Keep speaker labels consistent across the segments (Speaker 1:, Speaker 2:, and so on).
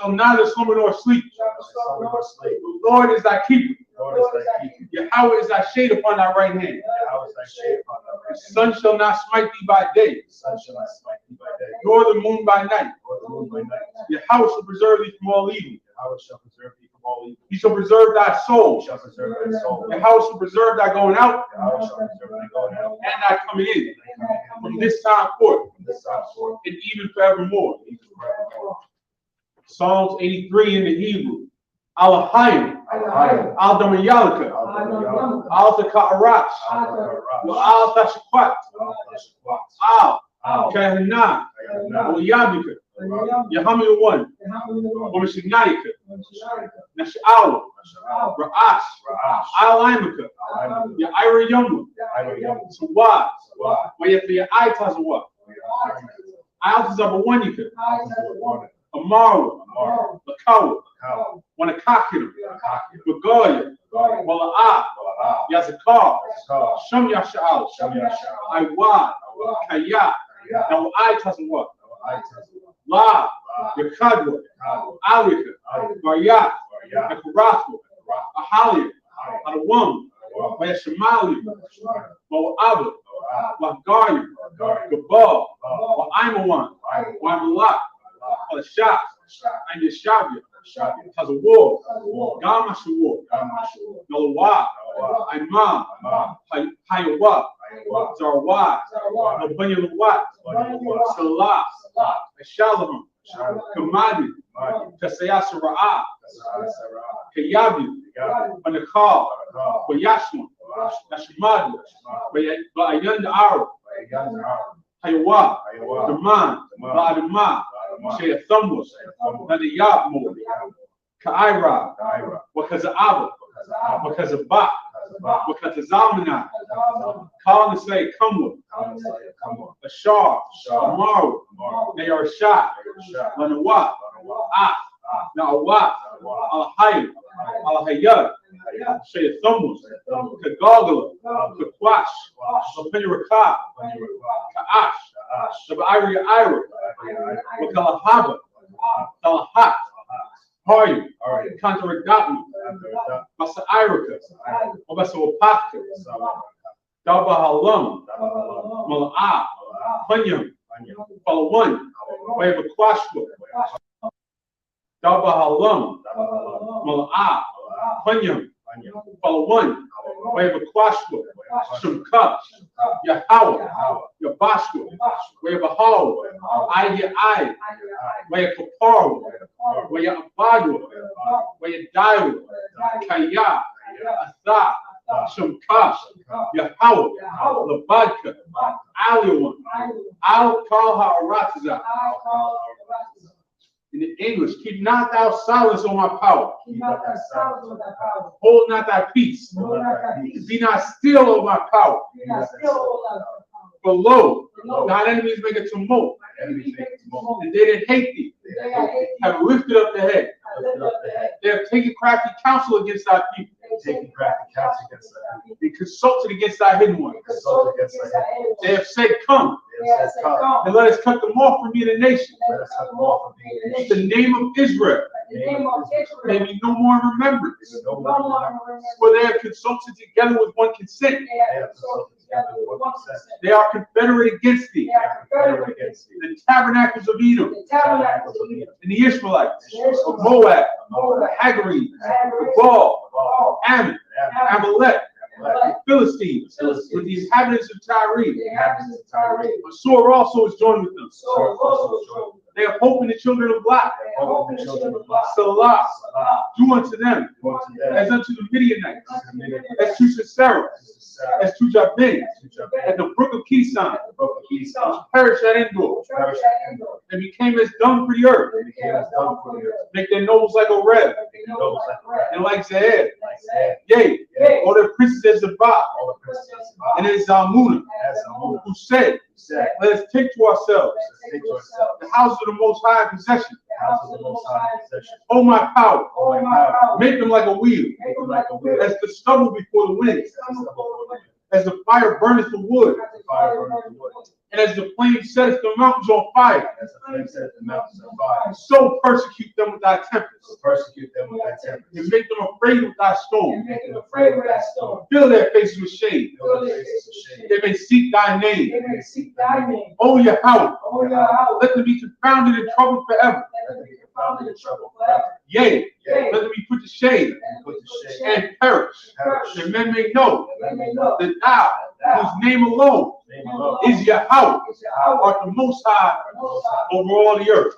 Speaker 1: shall neither slumber nor sleep. The Lord is thy keeper. Yahweh is thy shade upon thy right hand. The sun shall not smite thee by day, nor the moon by night. Yahweh shall preserve thee from all evil. He shall preserve thy soul. Yahweh shall preserve thy going out and thy coming in from this time forth and even forevermore. Psalms 83 in the Hebrew. Al-Hayim, Al-Damayalika, Al-Taka'arash, Al-Tashakwat, Al-Kahana, Al-Yamika, Yahami one, Wamashinaika, Nash'awa, Ra'ash, Al-Imika, Ya'ira Yumma, Sawad, Wayatha Ya'itazawa, Al-Tazabawanika, Amaru, Lakawa, Wanakakina, Bagoya, Wala'ah, Yazakar, Sham Yasha'al, Iwad, Kaya, now I Tazawa, La, Yakadwa, Alika, Baryat, Nakarathwa, Ahalia, Adawam, Wayashamali, Mo'aba, Wahgari, Gabal, Wa'aimawan, Wa'malak, Shah, and Yeshavia, Tazawar, Gamashawar, Nalawa, Imam, Hayawa, Zarwa, Nabanyalawat, Salah, Shalom, Kamadi, Kasayasara'a, Kayabi, Banakal, Bayashma, Nashmadu, Bayanda Arab, Hayawa, Daman, Ba'adama, Shea Thumbus, Nadiyab Mo, Kaira, Wakaza'aba, Wakazaba, Wakazamana, Kal Nasay Kamwa, Ashar, Amaru, Nayarashat, Lanawa, Na'awat, Al-Hayy, Al-Hayyad, Shea Thumbus, Kagagala, Kakwash, Penyarakah, Ka'ash, Shab'iri Ira, Wakalahaba, Kalahat, Haryu, Kantaradapmi, Basa Irika, Obasa Wapaka, Daba Halam, Mala'ah, Panyam, Palawan, Wava Kwashwa, Daba Halam, Mala'ah, Panyam, Palawan, Wava Kwashwa, Shumka, Yahweh, Yabashwa, Wava Hawa, Aya Ai, Waya Kaparu, Waya Abadwa, Waya Daiwa, Kaya, Atha, Shumka, Yahweh, Labadka, Aliwan, Al Kalha Aratiza. In the English, keep not thou silence on my power. Hold not thy peace. Be not still on my power. For lo, thine enemies make a tumult, and they that hate thee have lifted up the head. They have taken crafty counsel against thy people. They consulted against thy hidden one. They have said, come, and let us cut them off from the nation. The name of Israel may be no more in remembrance. For they have consulted together with one consent. They are confederate against thee. The tabernacles of Edom, and the Ishmaelites, of Moab, the Hagarenes, the Baal, Ammon, Amalek, the Philistines, with the inhabitants of Tyre. Assur also is joined with them. They have hope in the children of Lot. Salah, do unto them as unto the Midianites, as to Sisera, as to Jabin, at the brook of Kison, which perished at Endor, and became as dung for the earth. Make their nose like a red, and like Zahab. Yea, all their princes as Zabah, and as Zalmunna, who said, let us take to ourselves the house of the Most High possession. Oh my power, make them like a wheel, as the stubble before the wind. As the fire burneth the wood. And as the flame setteth the mountains on fire. So persecute them with thy tempest. And make them afraid with thy storm. Fill their faces with shame. They may seek thy name. O Yahweh, let them be confounded and troubled forever. Yea, let them be put to shame and perish. That men may know that thou, whose name alone is Yahweh, art the Most High over all the earth.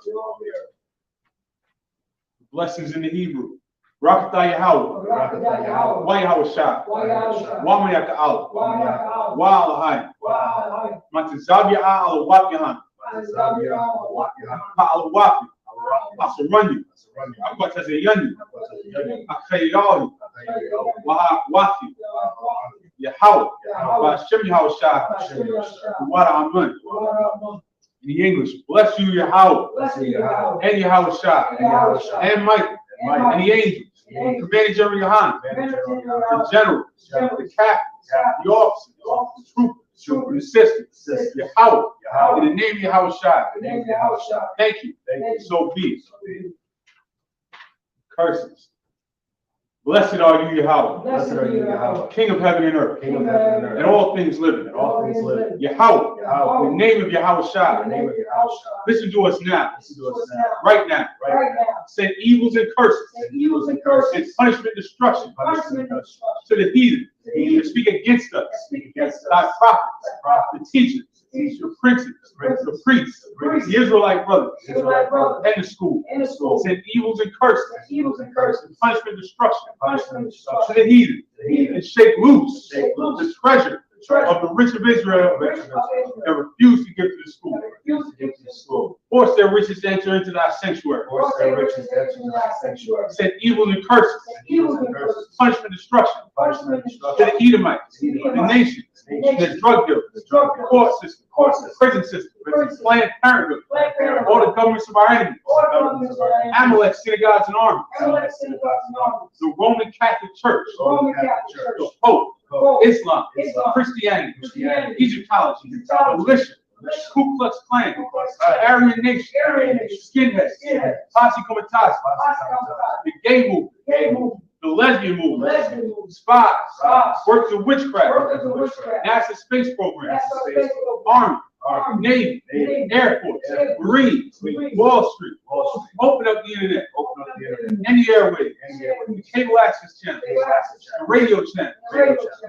Speaker 1: Blessings in the Hebrew. Rakatha Yahweh. Wa Yahweh Shah. Wa Mayaka Allah. Wa Alahai. Matazabia Allah Wakihan. Pa'alawafi. Asarunyu. Akwatazayanyu. Akayali. Wahawafi. Yahweh. Hashem Yahweh Shah. Wada Amun. In the English, bless you, Yahweh. And Yahweh Shah. And Michael. And the angels. Commander General Yohan. The generals. The captains. The officers. The troopers. The assistants. Yahweh. In the name of Yahweh Shah. Thank you. So be it. Curses. Blessed are you, Yahweh. King of heaven and earth. And all things living. Yahweh. In the name of Yahweh Shah. Listen to us now. Right now. Send evils and curses. And punishment and destruction. To the heathen. That speak against us. Thy prophets. The teachers. The princes. The priests. The Israelite brothers. And the school. Send evils and curses. And punishment and destruction. To the heathen. And shake loose the treasure of the rich of Israel that refuse to give to the school. Force their riches to enter into thy sanctuary. Send evil and curses. Punishment and destruction. To the Edomites. The nations. The drug dealers. The court system. Prison system. Planned Parenthood. All the governments of our enemies. Amalek synagogues and armies. The Roman Catholic Church. The Pope. Islam. Christianity. Egyptology. Militia. Ku Klux Klan. Aryan Nation. Skinheads. Posse Comitatus. The gay movement. The lesbian movement. Spies. Works of witchcraft. NASA space program. Army. Navy. Air Force. Marines. Wall Street. Open up the internet. And the airways. The cable access channel. The radio channel.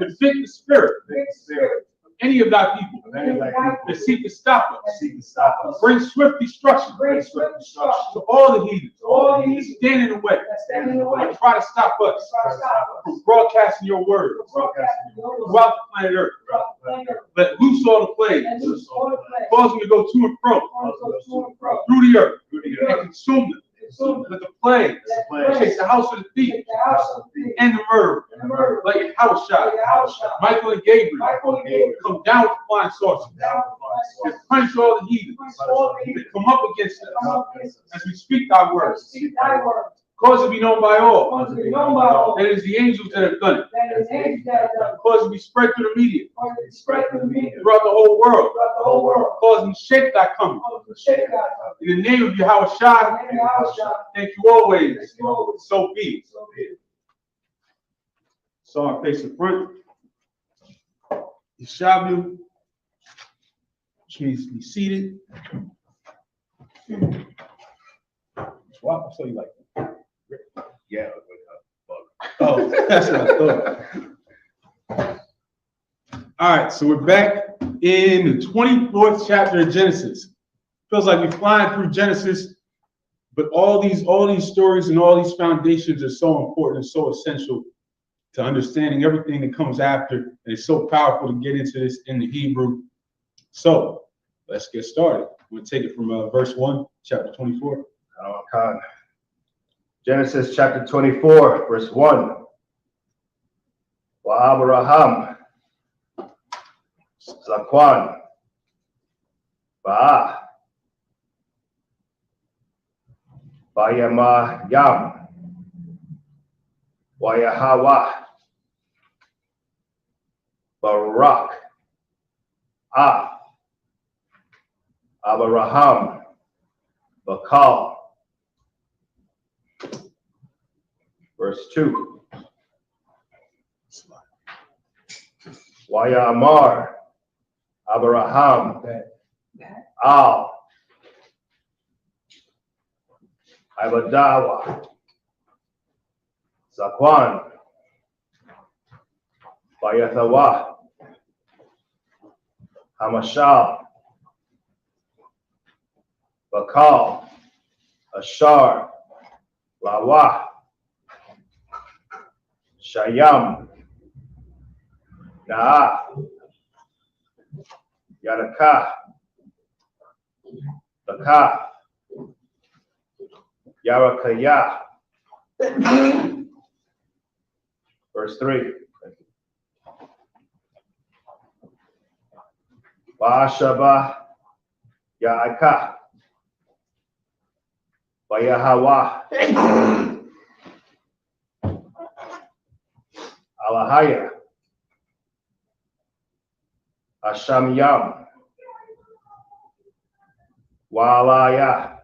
Speaker 1: Defend the spirit of any of thy people that seek to stop us. Bring swift destruction to all the heathens that stand in the way and try to stop us from broadcasting your word throughout the planet Earth. Let loose all the plagues, cause them to go to and fro through the earth and consume them. Let the plague chase the house of the thief and the murderer. Let your house shine. Michael and Gabriel come down with flying saucers and punish all the heathens that come up against us as we speak thy words. Cause it to be known by all. That it is the angels that have done it. Cause it to be spread through the media. Throughout the whole world. Cause them to shake thy coming. In the name of Yahweh Shah, thank you always. So be it. So I face the front. Yeshavu, which means to be seated. Wow, I saw you like that. Yeah. Oh, that's what I thought. All right, so we're back in the 24th chapter of Genesis. Feels like we're flying through Genesis, but all these stories and all these foundations are so important and so essential to understanding everything that comes after, and it's so powerful to get into this in the Hebrew. So let's get started. We'll take it from verse 1, chapter 24.
Speaker 2: Genesis chapter 24, verse 1. Wa Abraham Zakwan Ba Bayama Yam Wayahawa Barak, Af, Abraham, Bakal. Verse 2. Waya Amar, Abraham, Al, Ibadawa, Zakwan, Bayathawa, Hamashal, Bakal, Ashar, Lawa, Shayam, Naah, Yadakah, Bakah, Yarakayah. Verse 3. Ba'ashaba Ya'akah, Bayahawa, Alahaya, Ashamyam, Wa'alaya,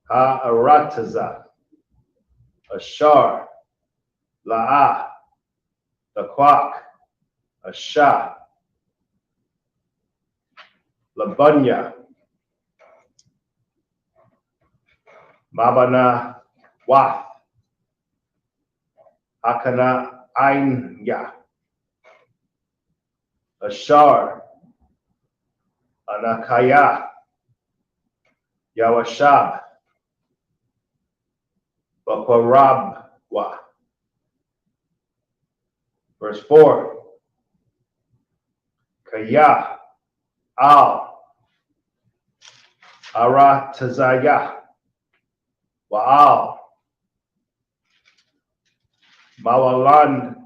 Speaker 2: Ha'arataza, Ashar, La'ah, Dakwak, Ashah, Labunya, Mabana, Wath, Akana, Ainya, Ashar, Anakaya, Yawashab, Bakwarabwa. Verse 4. Kaya, Al, Aratazaya, Wa'al, Mawalanath,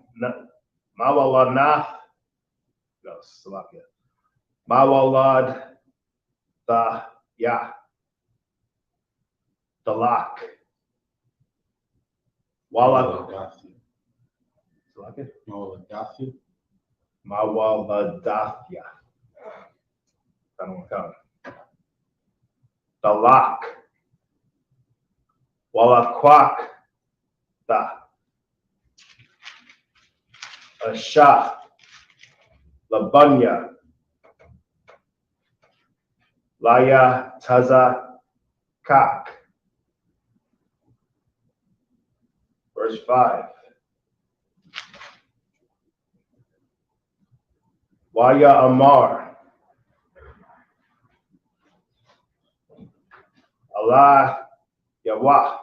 Speaker 2: no, Salakia, Mawalad, Dalak, Walak, Salakia, Mawaladathya, Dalak, Walakwak, Ashah, Labunya, Laya Tazakak. Verse 5. Waya Amar, Allah Yawah,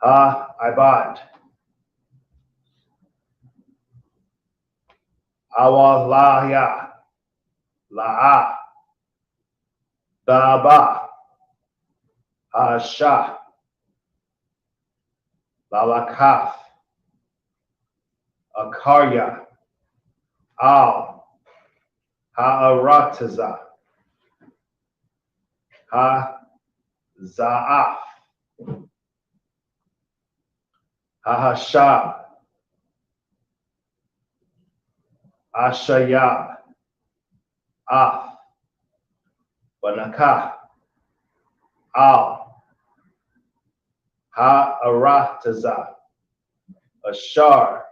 Speaker 2: Ha Ibad, Awalaya, La'a, Daba, Ha'ashah, Lalakaf, Akarya, Al, Ha'arataza, Ha'za'af, Ha'ashab, Ashayab, Af, Banakah, Al, Ha'arataza, Ashar,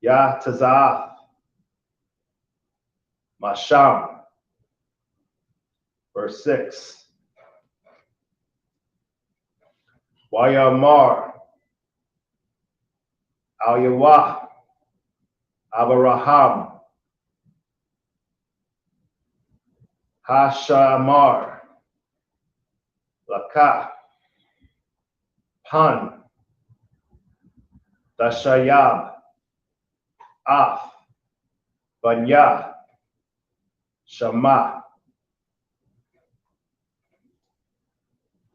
Speaker 2: Yatazaf, Masham. Verse 6. Wayamar, Al Yawah, Abraham, Hashamar, Lakah, Pan, Dashayab, Af, Banya, Shama.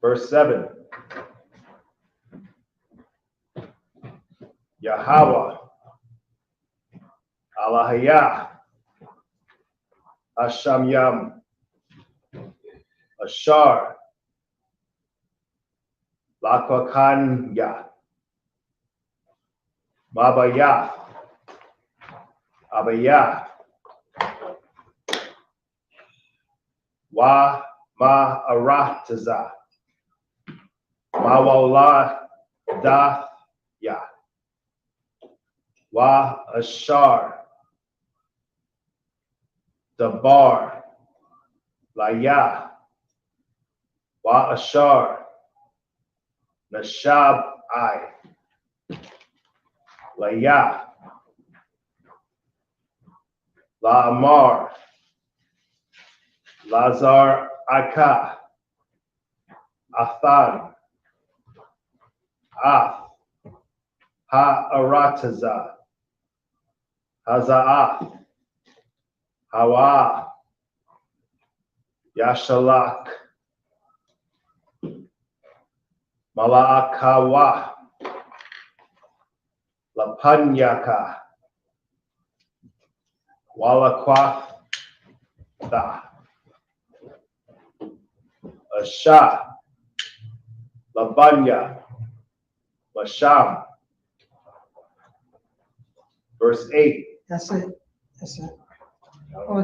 Speaker 2: Verse 7. Yahweh, Alahayah, Ashamyam, Ashar, Lakwakanya, Mabayah, Abaya. Wa ma arataza. Mawala da ya. Wa ashar. Dabar. Laya. Wa ashar. Nashab I. Laya. La Amar. Lazar Aka. Athan. Ath. Ha Arataza. Haza'ath. Hawa. Yashalak. Mala'akawa. Lapanyaka. Walakwath. Asha. Labanya. Lasham. Verse 8.
Speaker 3: That's it. That's it.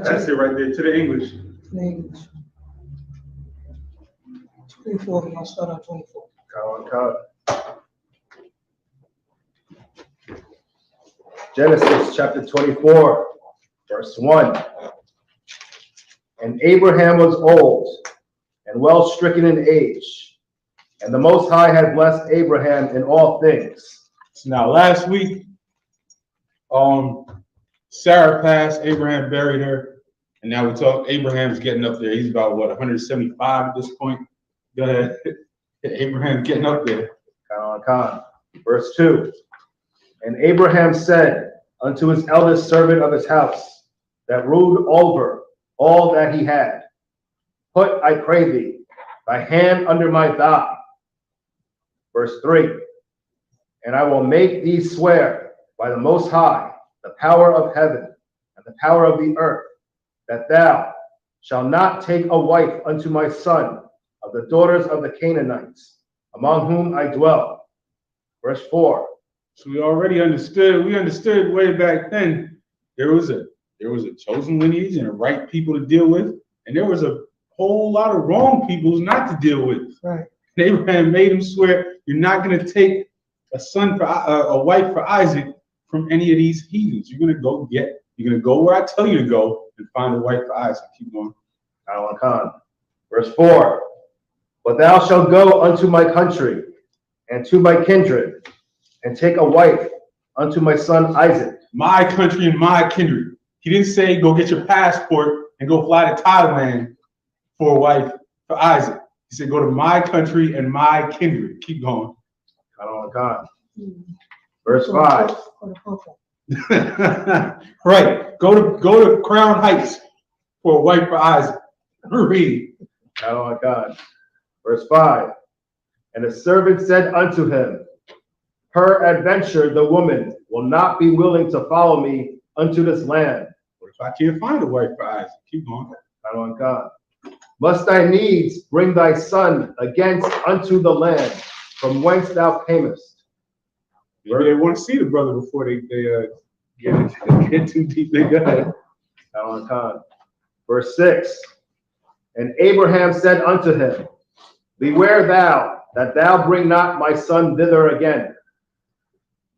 Speaker 1: That's it right there to the English.
Speaker 3: In English. 24, we're gonna start on 24.
Speaker 2: Genesis chapter 24, verse 1. And Abraham was old and well stricken in age, and the Most High had blessed Abraham in all things.
Speaker 1: So now last week, Sarah passed, Abraham buried her, and now we talk. Abraham's getting up there. He's about 175 at this point. Go ahead. Abraham getting up there.
Speaker 2: Verse 2. And Abraham said unto his eldest servant of his house, that ruled over all that he had, put, I pray thee, thy hand under my thigh. Verse 3. And I will make thee swear by the Most High, the power of heaven and the power of the earth, that thou shalt not take a wife unto my son of the daughters of the Canaanites, among whom I dwell. Verse 4.
Speaker 1: So we understood way back then there was a chosen lineage and the right people to deal with, and there was a whole lot of wrong people not to deal with.
Speaker 3: Right.
Speaker 1: And Abraham made him swear, you're not going to take a wife for Isaac from any of these heathens. You're going to go where I tell you to go and find a wife for Isaac. Keep going.
Speaker 2: Verse 4. But thou shalt go unto my country and to my kindred, and take a wife unto my son Isaac.
Speaker 1: My country and my kindred. He didn't say go get your passport and go fly to Thailand for a wife for Isaac. He said go to my country and my kindred. Keep going.
Speaker 2: Verse 5.
Speaker 1: Right. Go to Crown Heights for a wife for Isaac. Read.
Speaker 2: Verse 5. And the servant said unto him, peradventure the woman will not be willing to follow me unto this land.
Speaker 1: What if I can't find a wife for Isaac? Keep going.
Speaker 2: Must thy needs bring thy son against unto the land from whence thou camest?
Speaker 1: Maybe they want to see the brother before they get too deep. They go ahead.
Speaker 2: Verse 6. And Abraham said unto him, beware thou that thou bring not my son thither again.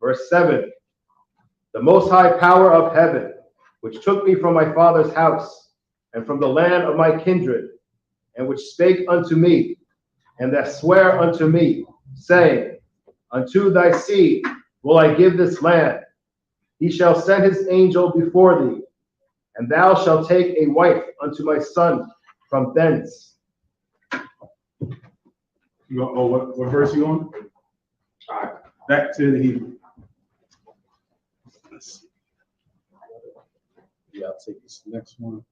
Speaker 2: Verse 7. The most high power of heaven, which took me from my father's house and from the land of my kindred, and which spake unto me, and that sware unto me, saying, unto thy seed will I give this land. He shall send his angel before thee, and thou shalt take a wife unto my son from thence.
Speaker 1: What verse you on? All right, back to the Hebrew. Let's see. Yeah, I'll take this next one.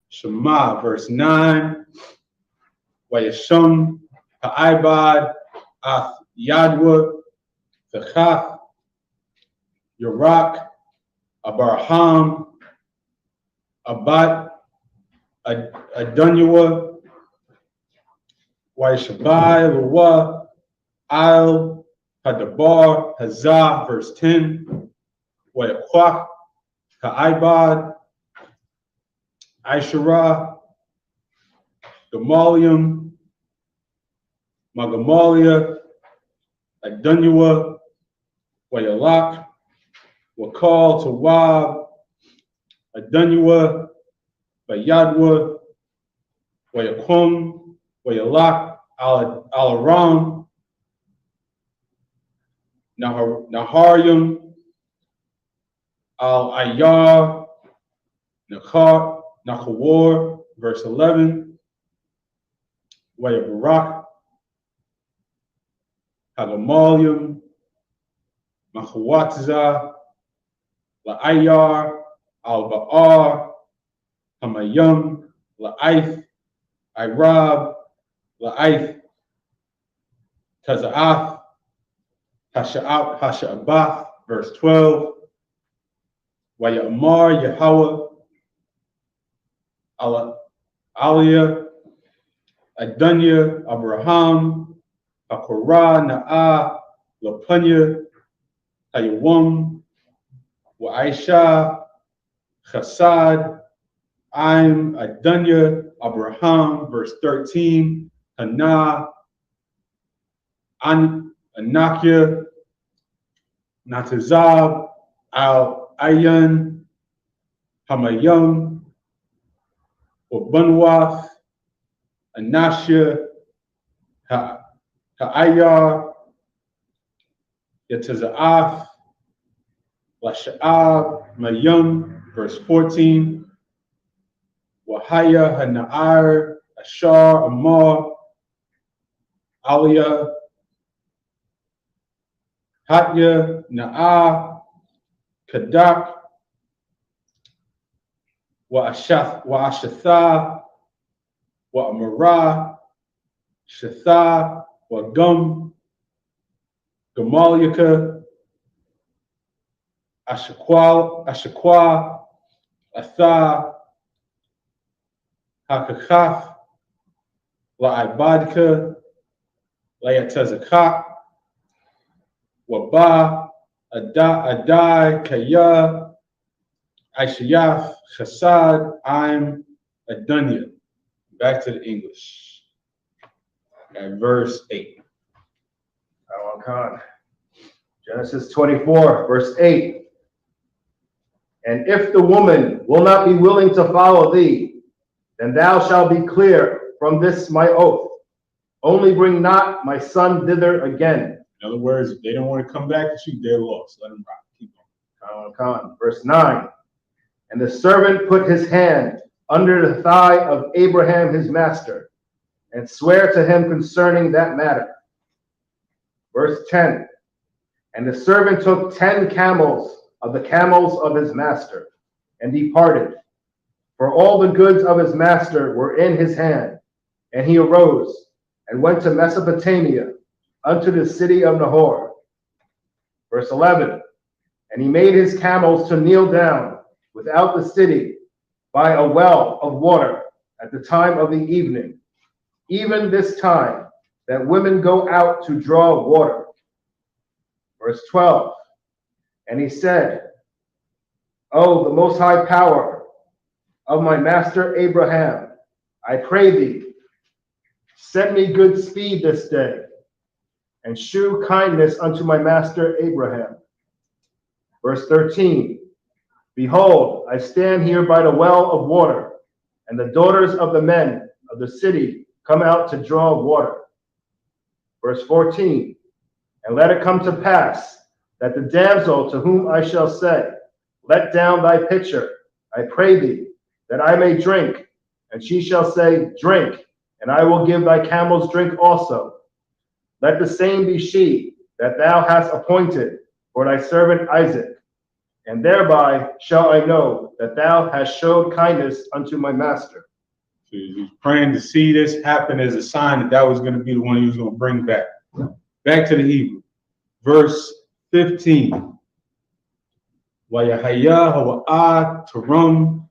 Speaker 1: Shema, verse 9. Vayashum ha'ibad ath yadwa v'chaf Yorak Abraham Abat Adunyua Waishabai Lawa Al Hadabar Hazah, verse 10. Wayakwak Ka'ibad Aishara Gamalium Magamalia Adunyua Wayalak Wakal Tawab Adunyua Bayadwa Wayakum Wayalak Al-Aram Naharium Al-Ayyar Nachawar, verse 11. Wayabarak Hagamalium Machawatza La'ayar Al-Ba'ar Hamayum La'aith Irab La'aith Taza'af Hasha'abath, verse 12. Wayamar Yahweh Aliyah Adunya Abraham Hakorah Na'ah Lapunya Hayawam Wa'aisha Chasad Aim Adunya Abraham, verse 13. Hana Anakia Natazab Al Ayan Hamayum Wabunwath Anashia Ha'ayar Yataza'af Lasha'ab Mayum, verse 14. Wahaya Hana'ar Ashar Amar Aliyah Hatya Na'ah Kadak Wa'ashatha Wa'amara Shatha Wa'gum Gamaliaka Ashaqua Atha Hakakaf La'ibadka Layatazakak Waba Adai Kaya Aishayaf Chasad Aim Adunya. Back to the English. At verse 8.
Speaker 2: Genesis 24, verse 8. And if the woman will not be willing to follow thee, then thou shalt be clear from this my oath. Only bring not my son thither again.
Speaker 1: In other words, if they don't want to come back to you, they're lost. Let them rock. Keep
Speaker 2: going. Verse 9. And the servant put his hand under the thigh of Abraham his master, and sware to him concerning that matter. Verse 10. And the servant took 10 camels of the camels of his master, and departed. For all the goods of his master were in his hand. And he arose, and went to Mesopotamia, unto the city of Nahor. Verse 11. And he made his camels to kneel down without the city by a well of water at the time of the evening, even this time that women go out to draw water. Verse 12. And he said, O the most high power of my master Abraham, I pray thee, send me good speed this day, and shew kindness unto my master Abraham. Verse 13. Behold, I stand here by the well of water, and the daughters of the men of the city come out to draw water. Verse 14. And let it come to pass that the damsel to whom I shall say, let down thy pitcher, I pray thee, that I may drink, and she shall say, drink, and I will give thy camels drink also. Let the same be she that thou hast appointed for thy servant Isaac. and thereby shall I know that thou hast showed kindness unto my master.
Speaker 1: So he was praying to see this happen as a sign that that was going to be the one he was going to bring back. Back to the Hebrew. Verse 15. Wayahaya hawa'a tarum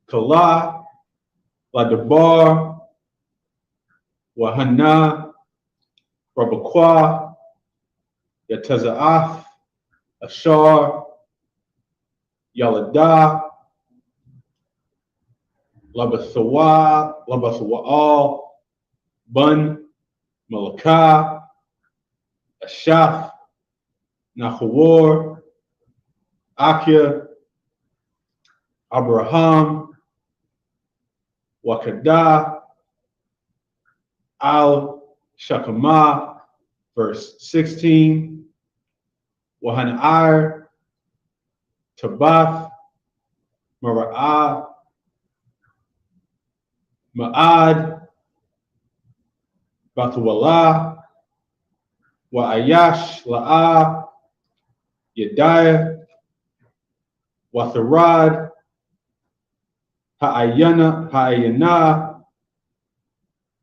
Speaker 1: kala ladabar wahana rabakwa yataza'af ashar yalada labathawa'al bun malakah ashaf Nahor, Akia, Abraham, Wakadah, Al Shakama, verse 16, Wahan'ar, Tabath, Mara'ah, Ma'ad, Bathuwallah, Wa'ayash, La'ah, Yediah, Watharad, Ha'ayana,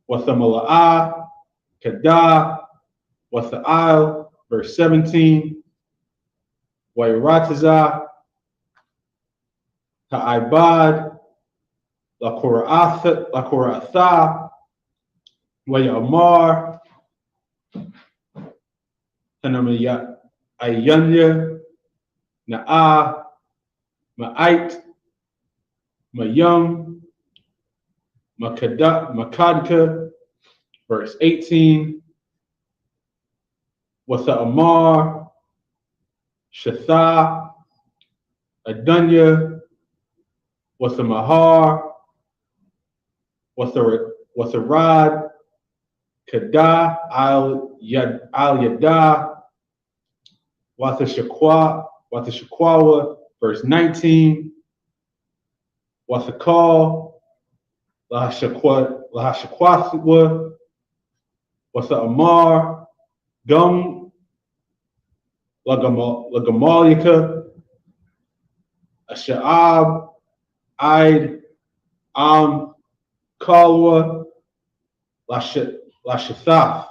Speaker 1: Wathamala'ah, Kadah, Watha'al, verse 17, Wairatazah, Ha'ibad, Lakoratha, Wayamar, Hanamaya. Ayanya, Na'ah, Ma'ait, Mayum, Makadka, verse 18, Watha'amar, Shatha, Adunya, Wathamahar, Watharad, Kadah, Al Yadah, Wathashakwawa, verse 19, Wathakal, Lahashakwathwa, Watha'amar, Gum, Lagamalika, Asha'ab, Aid, Kalwa, Lashathaf,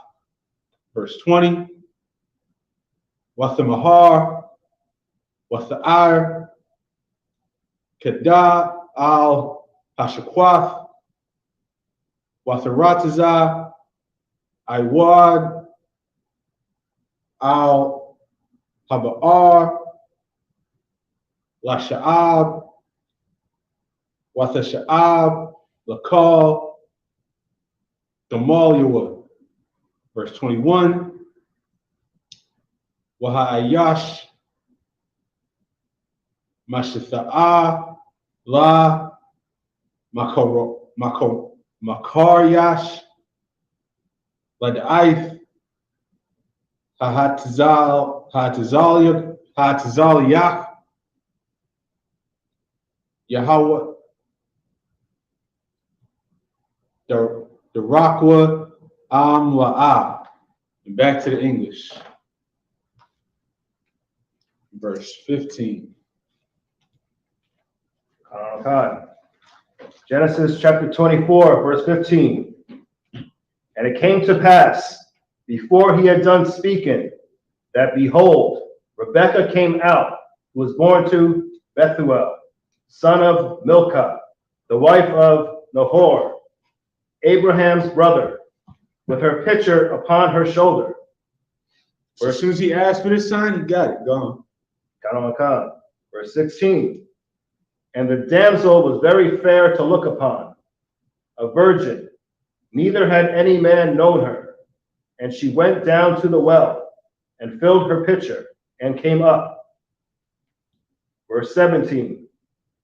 Speaker 1: verse 20, Wathamahar, Watha'ar, Kadah, Al Hashakwath, Watharatazah, Iwad, Al Haba'ar, Lasha'ab, Wathasha'ab, Lakal, Gamaliwa, verse 21, Waha'ayash, Mashitha'ah, La, Makaryash, Lad'aith, Hahatazaliyah, Yahweh, the Rakwa, La'ah. And back to the English. Verse 15.
Speaker 2: Genesis chapter 24, verse 15. And it came to pass, before he had done speaking, that behold, Rebekah came out, who was born to Bethuel, son of Milcah, the wife of Nahor, Abraham's brother, with her pitcher upon her shoulder.
Speaker 1: So as soon as he asked for this sign, he got it. Go on.
Speaker 2: Verse 16. And the damsel was very fair to look upon, a virgin, neither had any man known her. And she went down to the well, and filled her pitcher, and came up. Verse 17.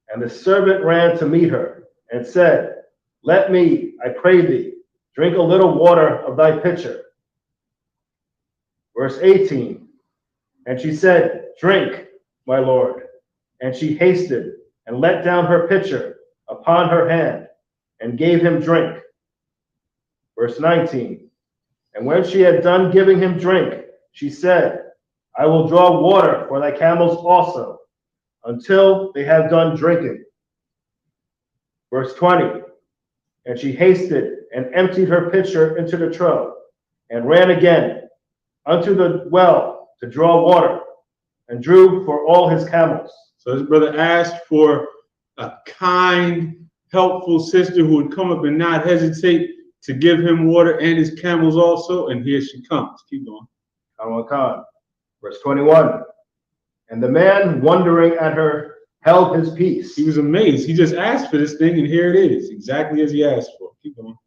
Speaker 2: And the servant ran to meet her, and said, Let me, I pray thee, drink a little water of thy pitcher. Verse 18. And she said, Drink, my lord. And she hasted, and let down her pitcher upon her hand, and gave him drink. Verse 19. And when she had done giving him drink, she said, I will draw water for thy camels also, until they have done drinking. Verse 20, and she hasted and emptied her pitcher into the trough, and ran again unto the well to draw water, and drew for all his camels.
Speaker 1: So his brother asked for a kind, helpful sister who would come up and not hesitate to give him water and his camels also, and here she comes. Keep going.
Speaker 2: Verse 21, and the man, wondering at her, held his peace.
Speaker 1: He was amazed. He just asked for this thing, and here it is, exactly as he asked for. Keep going.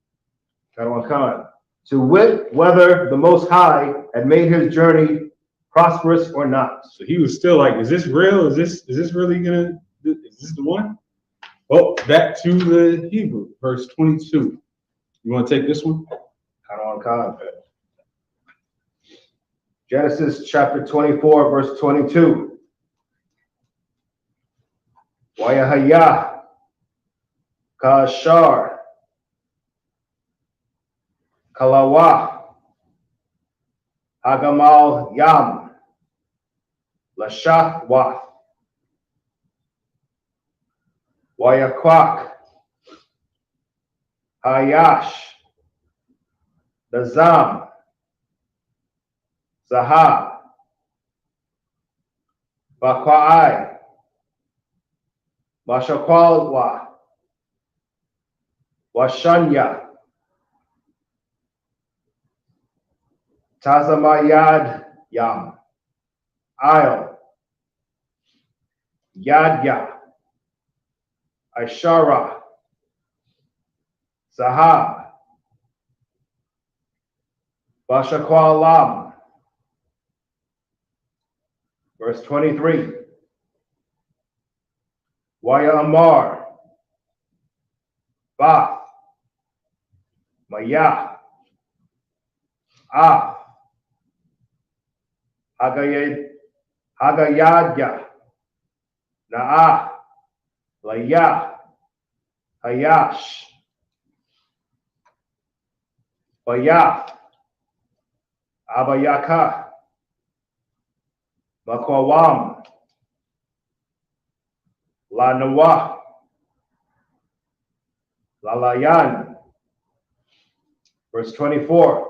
Speaker 2: To wit whether the Most High had made his journey prosperous or not.
Speaker 1: So he was still like, is this real? Is this really gonna, is this the one? Oh, back to the Hebrew, verse 22. You want to take this one?
Speaker 2: Genesis chapter 24, verse 22. Wayahaya Kashar Kalawa Hagamal Yam Lashah Wath Wayakwak Hayash Dazam Zahab Bakwai Washakwalwa Washanya Tazamayad Yam Isle Yadya Aishara Zahab Bashakwalam. Verse 23. Waya Amar Bath Maya Hagayadya Naah Laya Hayash Bayath Abayaka Makwawam Lanawa Lalayan. Verse 24.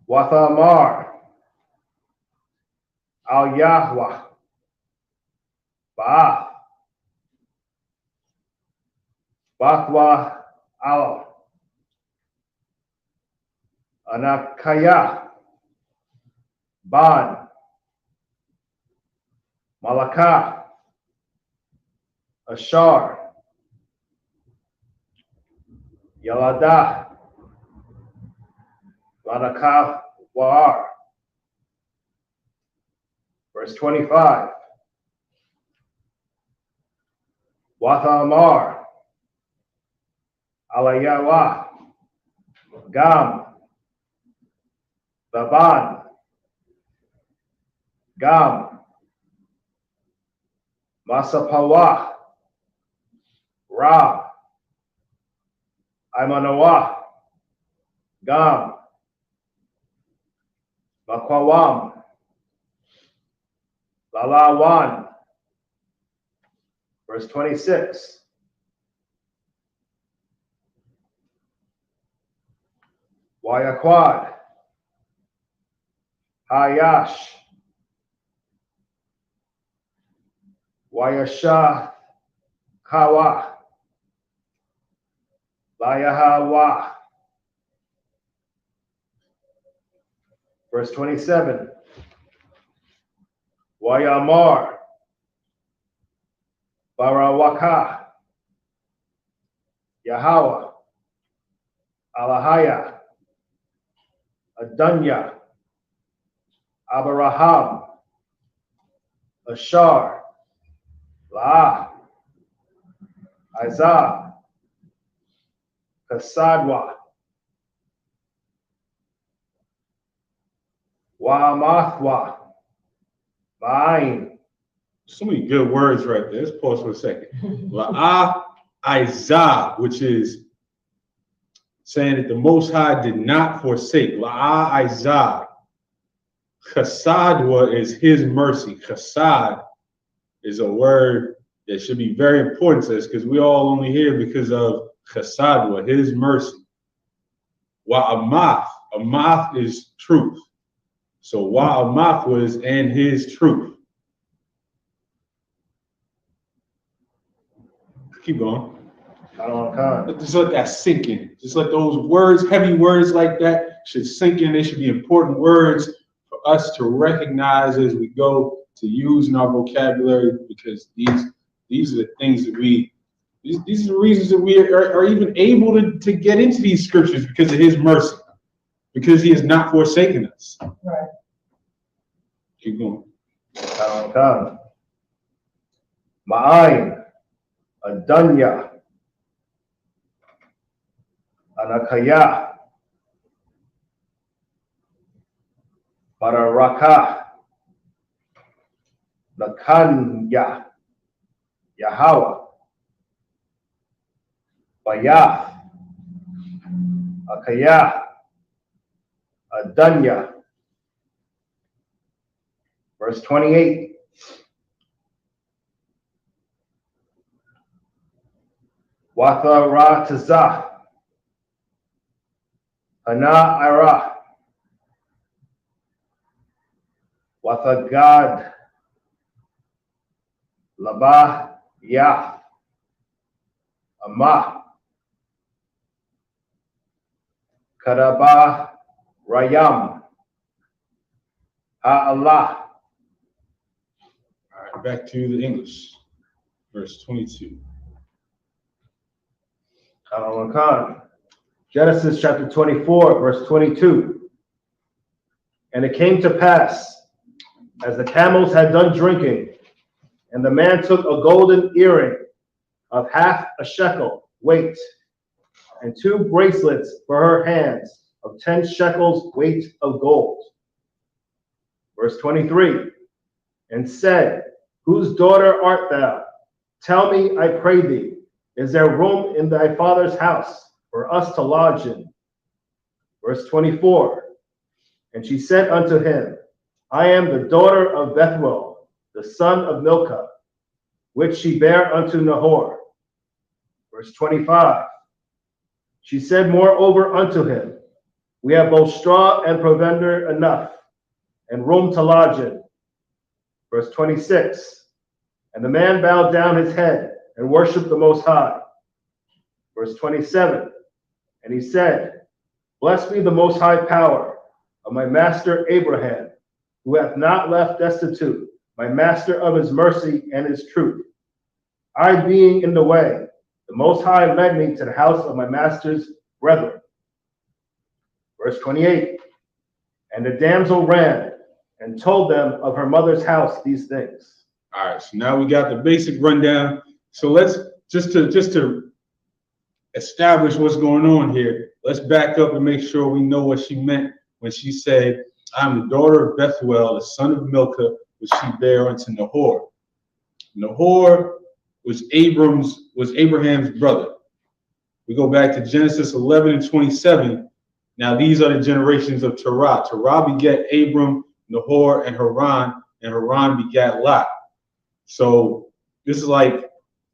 Speaker 2: Wathamar Al Yahweh Ba'ath Bathwa Al Anakaya Ban Malakah Ashar Yaladah Ladakah War. Verse 25. Wathamar Alayawa Gam Baban Gam Masapawah Ra Imanawa Gam Makwawam Lalawan. Verse 26. Wayakwad Hayash Wayashah Kawa Layahawa. Verse 27. Wayamar Barawaka Yahweh Alahaya Adunya Abraham Ashar La Isaac Kasadwa Wamathwa Ma'ain.
Speaker 1: So many good words right there. Let's pause for a second. La'ah which is saying that the Most High did not forsake. La'ah Chesed is his mercy. Chesed is a word that should be very important to us because we all only here because of chesed, his mercy. Wa'amath, amath is truth. So wa'amath was and his truth. Keep going. Just let that sink in. Just let those words, heavy words like that, should sink in. They should be important words for us to recognize as we go to use in our vocabulary, because these are the things that these are the reasons that we are even able to get into these scriptures, because of his mercy, because he has not forsaken us.
Speaker 3: Right.
Speaker 1: Keep going.
Speaker 2: Ma'ayin, Adanya, Anakaya, Bararaka, Nakanya, Yahweh, Bayath, Akaya, Adanya. Verse 28. Watha Tazah, Hana Ira, Watha Gad, Labah Yah, Amah, Kadabah Rayam, Ha-Allah.
Speaker 1: All right, back to the English. Verse 22.
Speaker 2: Genesis chapter 24, verse 22. And it came to pass, as the camels had done drinking, and the man took a golden earring of half a shekel weight, and 2 bracelets for her hands of 10 shekels weight of gold. Verse 23. And said, whose daughter art thou? Tell me, I pray thee, is there room in thy father's house for us to lodge in? Verse 24. And she said unto him, I am the daughter of Bethuel, the son of Milcah, which she bare unto Nahor. Verse 25. She said moreover unto him, we have both straw and provender enough, and room to lodge in. Verse 26. And the man bowed down his head and worshiped the Most High. Verse 27. And he said, blessed be the Most High power of my master Abraham, who hath not left destitute my master of his mercy and his truth. I being in the way, the Most High led me to the house of my master's brethren. Verse 28. And the damsel ran and told them of her mother's house these things.
Speaker 1: All right, so now we got the basic rundown. So let's just to establish what's going on here, let's back up and make sure we know what she meant when she said, I'm the daughter of Bethuel, the son of Milcah, which she bare unto Nahor. Nahor was Abraham's brother. We go back to Genesis 11 and 27. Now these are the generations of Terah. Terah begat Abram, Nahor, and Haran begat Lot. So this is like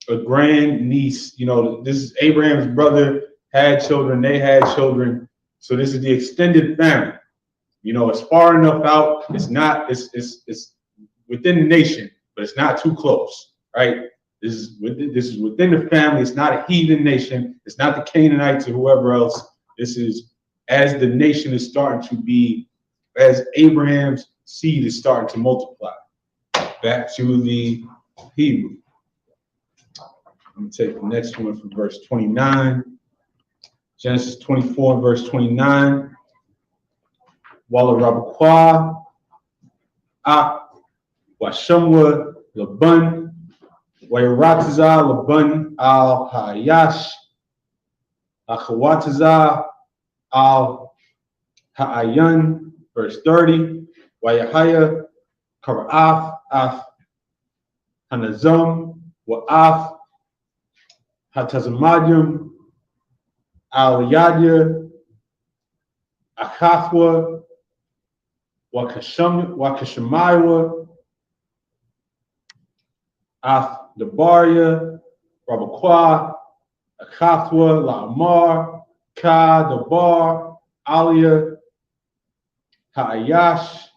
Speaker 1: a grand niece. You know, this is Abraham's brother, had children, they had children. So this is the extended family. You know, it's far enough out. It's within the nation, but it's not too close, right? This is within the family. It's not a heathen nation. It's not the Canaanites or whoever else. This is as the nation is starting to be, as Abraham's seed is starting to multiply. Back to the Hebrew. I'm going to take the next one from verse 29. Genesis 24 and verse 29. Wala Rabakwa, Washamwa Laban, Wairataza Laban al Hayash, Achawataza al Ha'ayan, verse 30. Wayahaya Karaf Af Hanazam Wa'af Hatazamadiyam Al Yadya Akhafwa Wakashamiwa, Ath Dabaria, Rabakwa, Akathwa, La'amar, Ka, Dabar, Alia, Ha'ayash,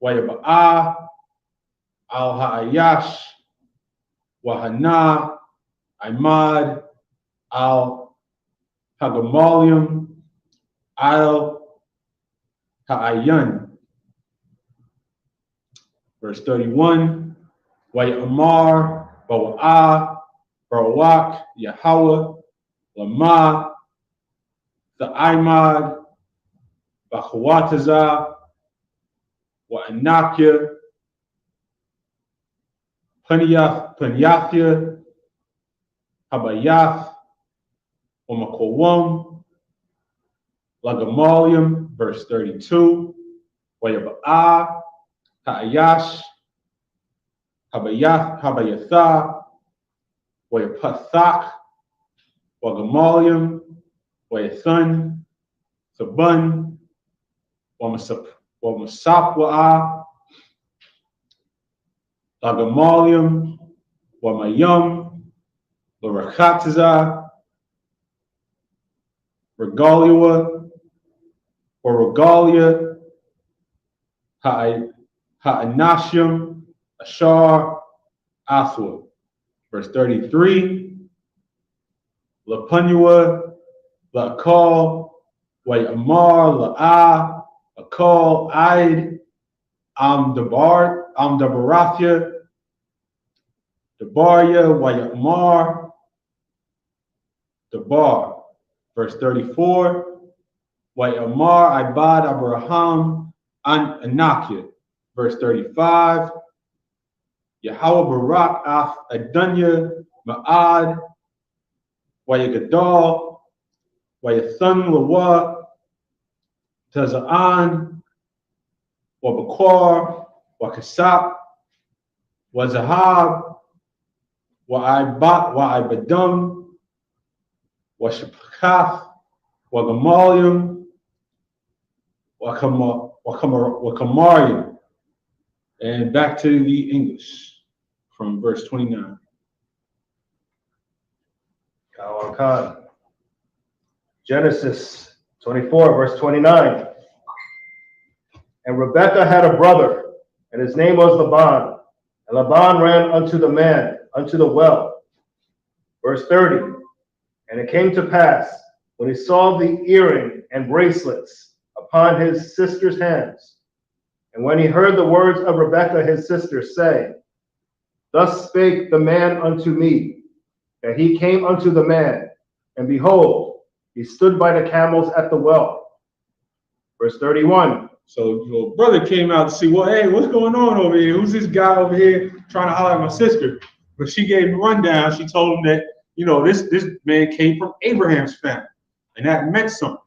Speaker 1: Wayaba'a, Al Ha'ayash, Wahana, Imad, Al Hagamalium, Al Ha'ayan. Verse 31, Wayamar, Bawa'ah, Barawak, Yahweh, Lama, Tha'imad, Bachawataza, Wa'anakya, Panyathya, Habayath, Omakowam, Lagamalium, verse 32, Wayaba'ah, Ha'ayash, Habayatha, Wayapathak, Wagamalium, Wayathan, Sabun, Wamasapwa'a, Lagamalium, Wamayum, Larakataza, Regalia, or Regalia, Ha'anashim, Ashar, Athwa. Verse 33, Lapunua, La'akal, Wayamar, La'ah, Akal, Aid, Amdabarathya, Dabaria, Wayamar, Dabar. Verse 34, Wayamar, Ibad, Abraham, Anakya. Verse 35, Yahweh Barak, Af Adunya, Ma'ad, Wayagadal, Wayathan, Lawa, Taza'an, Wabakar, Wakasap, Wazahab, Wa'ibadum, Washapakath, Wagamalium, Wakamarium. And back to the English from verse 29.
Speaker 2: Kawakan. Genesis 24, verse 29. And Rebekah had a brother, and his name was Laban. And Laban ran unto the man, unto the well. Verse 30. And it came to pass, when he saw the earring and bracelets upon his sister's hands, and when he heard the words of Rebekah his sister say, Thus spake the man unto me, that he came unto the man, and behold, he stood by the camels at the well. Verse 31.
Speaker 1: So your brother came out to see, well, hey, what's going on over here? Who's this guy over here trying to holler at my sister? But she gave him a rundown. She told him that, this man came from Abraham's family. And that meant something.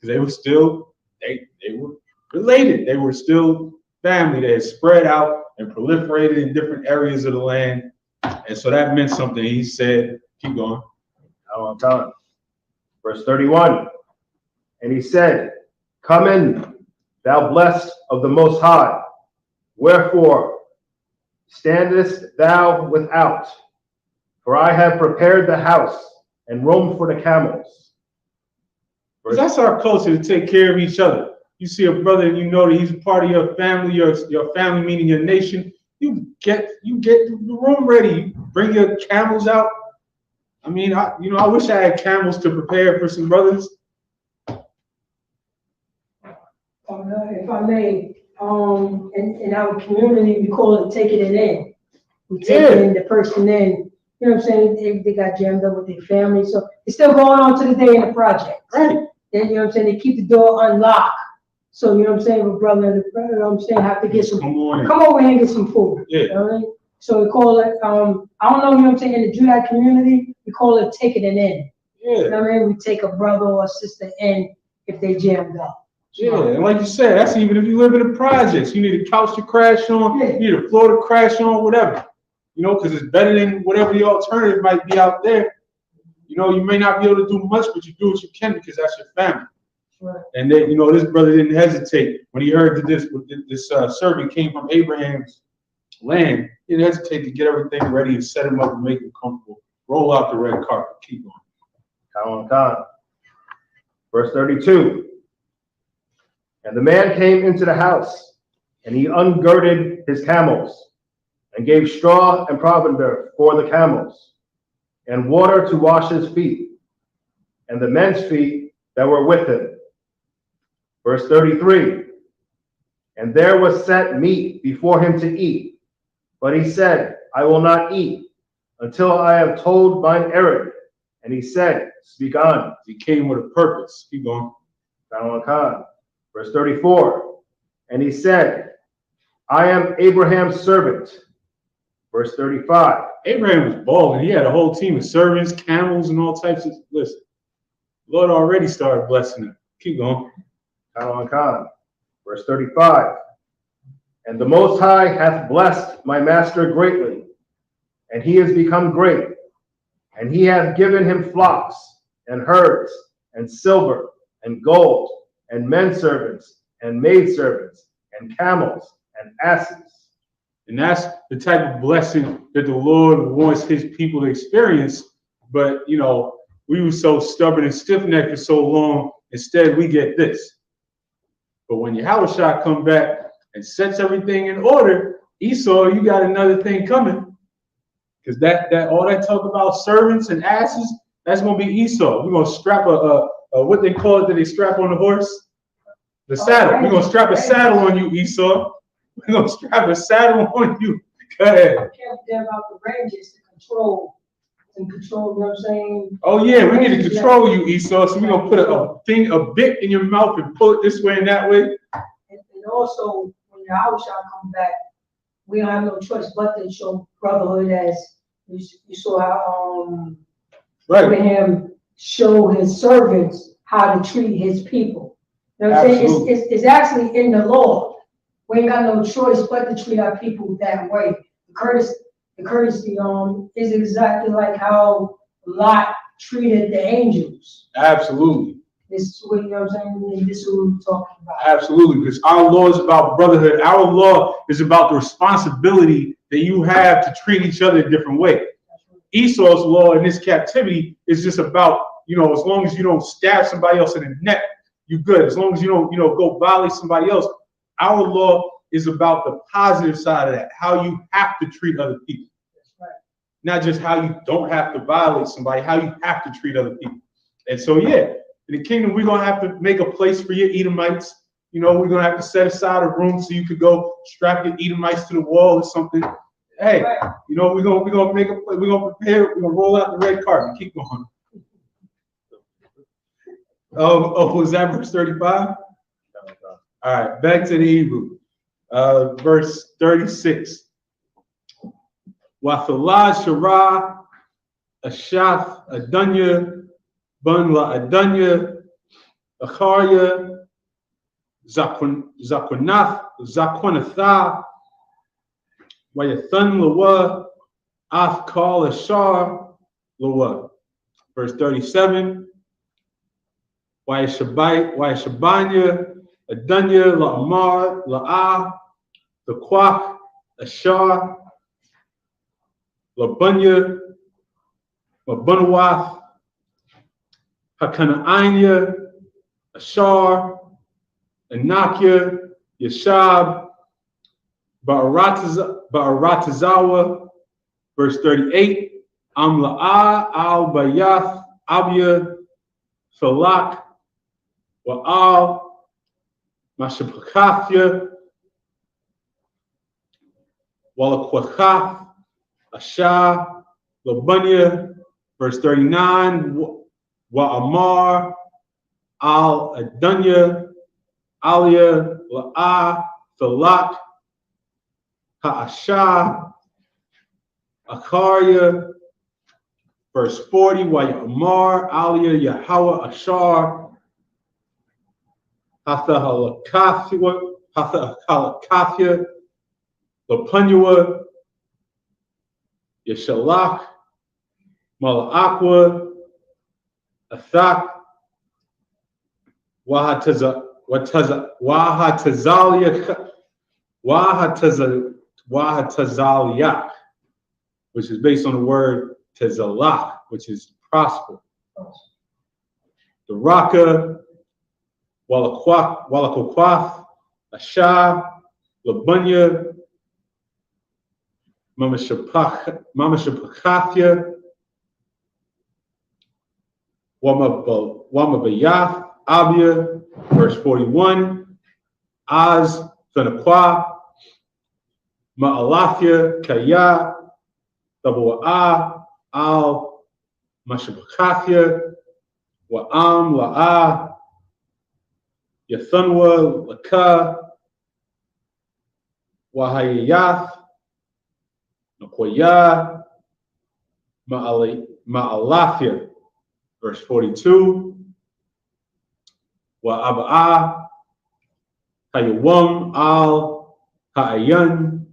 Speaker 1: Because they were still, they were related. They were still family. They had spread out and proliferated in different areas of the land. And so that meant something. He said, keep going.
Speaker 2: On time. Verse 31. And he said, Come in, thou blessed of the Most High. Wherefore standest thou without? For I have prepared the house and room for the camels.
Speaker 1: That's our culture, to take care of each other. You see a brother and you know that he's a part of your family, your family meaning your nation. You get the room ready. You bring your camels out. I mean, I wish I had camels to prepare for some brothers.
Speaker 3: If I may, in our community, we call it taking it in. We take in the person in. You know what I'm saying? They got jammed up with their family, so it's still going on to the day in the project.
Speaker 1: Right.
Speaker 3: Then you know what I'm saying? They keep the door unlocked. So you know what I'm saying? The brother and the brother, you know what I'm saying, have to get some. Come over here and get some food.
Speaker 1: Yeah.
Speaker 3: You know what I mean? So we call it. I don't know. You know what I'm saying? In the Judite community, we call it taking it in.
Speaker 1: Yeah.
Speaker 3: You know what I mean? We take a brother or a sister in if they jammed up.
Speaker 1: Yeah, and like you said, that's even if you live in the projects. You need a couch to crash on, you need a floor to crash on, whatever. Because it's better than whatever the alternative might be out there. You may not be able to do much, but you do what you can because that's your family.
Speaker 3: Right.
Speaker 1: And then, this brother didn't hesitate when he heard that this servant came from Abraham's land. He didn't hesitate to get everything ready and set him up and make him comfortable. Roll out the red carpet. Keep going.
Speaker 2: Verse 32. And the man came into the house, and he ungirded his camels, and gave straw and provender for the camels, and water to wash his feet, and the men's feet that were with him. Verse 33. And there was set meat before him to eat, but he said, I will not eat until I have told mine errand. And he said, speak on.
Speaker 1: He came with a purpose. Keep going.
Speaker 2: Verse 34. And he said, I am Abraham's servant. Verse 35.
Speaker 1: Abraham was balling. He had a whole team of servants, camels, and all types of. Listen, Lord already started blessing him. Keep going.
Speaker 2: Verse 35. And the Most High hath blessed my master greatly, and he is become great. And he hath given him flocks and herds and silver and gold and men servants and maid servants and camels and asses.
Speaker 1: And that's the type of blessing that the Lord wants his people to experience. But, we were so stubborn and stiff-necked for so long. Instead, we get this. But when Yahushua come back and sets everything in order, Esau, you got another thing coming. Because that all that talk about servants and asses, that's going to be Esau. We're going to strap a what they call it that they strap on the horse? The saddle. We're going to strap a saddle on you, Esau. We're going to strap a saddle on you. Go ahead.
Speaker 3: I can't forget about the ranges to control, you know what I'm saying?
Speaker 1: Oh, yeah, we need to control you, Esau. So we're going to put a bit in your mouth and pull it this way and that way.
Speaker 3: And also, when Yahushua come back, we don't have no choice but to show brotherhood, as you saw how Abraham showed his servants how to treat his people. You know what I'm saying? It's actually in the law. We ain't got no choice but to treat our people that way. The courtesy is exactly like how Lot treated the angels.
Speaker 1: Absolutely.
Speaker 3: This is what, you know what I'm saying? This is what we're talking about.
Speaker 1: Absolutely, because our law is about brotherhood. Our law is about the responsibility that you have to treat each other a different way. Esau's law in this captivity is just about, as long as you don't stab somebody else in the neck, you're good. As long as you don't, go violate somebody else. Our law is about the positive side of that, how you have to treat other people.
Speaker 3: That's right.
Speaker 1: Not just how you don't have to violate somebody, how you have to treat other people. And so, yeah. In the kingdom, we're going to have to make a place for your Edomites. We're going to have to set aside a room so you could go strap your Edomites to the wall or something. Hey, we're going to make a place. We're going to prepare. We're going to roll out the red carpet. Keep going. Was that verse 35? All right, back to the Hebrew. Verse 36. Wathalad Shara, Ashath, Adunya, Bun la Adunya, Acharya, Zaquanatha, Wayathan Lawa, Afkal Ashar Lawa. Verse 37. Wayashabanya, Adunya, La'amar, La'ah, the Kwak, Ashar, Labunya, Labunawath, Hakanaanya, Ashar, Anakia, Yashab, Ba'aratazawa. Verse 38. Amla'ah, Al-Bayath, Abia, Falak, Wa'al, Mashapakathya, Walakwachath, Ashah, Labunya. Verse 39. Wa'amar, Al-Adunya, Alia, La'ah, Falak, Ha'ashah, Acharya. Verse 40. Wa'amar, Alia, Yahweh, Ashar, Hatha-halakathya, Lapunyua, Yeshalach, Mala'akwa, Athak, Wahatazaliyak, which is based on the word tezalach, which is prosper. The Raka, Walakokwaf, Asha, Labunya, Mamashapakathya, Wamabayath, Abia, verse 41, Az, Fenaqua, Ma'alathya, Kaya, Tabu'a, Al, Mashapakathya, Wa'am, La'a, Yathunwa, Laka, Wahayath, Nakoya, Ma'alathya, verse 42, Wa'aba'a, Hayawam, Al, Ha'ayan,